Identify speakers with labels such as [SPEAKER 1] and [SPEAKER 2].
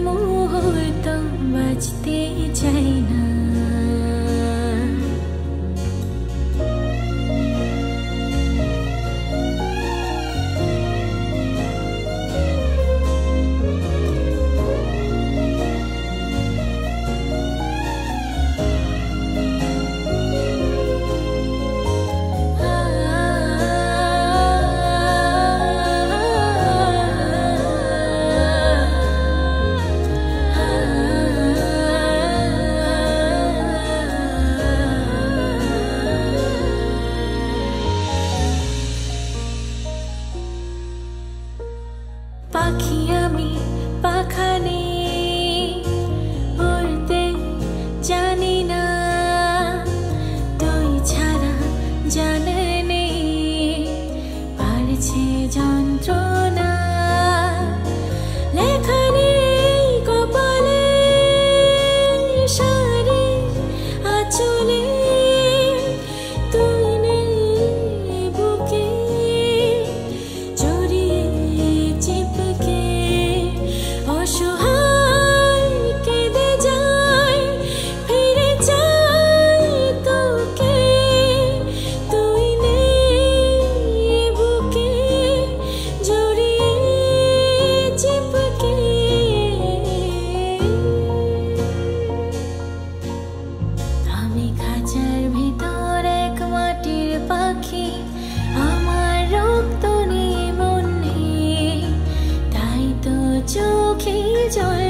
[SPEAKER 1] মুহূর্ত বাঁচতে চাই না। পাখি আমি পাখা নেই, উড়তে জানি না, তুই ছাড়া জানে নেই পারছে যন্ত্রণা। লেখা নেই কপালে, সারি আঁচলে, তুই নেই বুকে জড়িয়ে চিপকে। অসহায় কেঁদে যাই, ফিরে চাই তোকে, তুই নেই বুকে জড়িয়ে চিপকে। আমি খাঁচার ভিতর এক মাটির পাখি, আমার রক্ত নেই মন নেই, তাই তো চোখে জল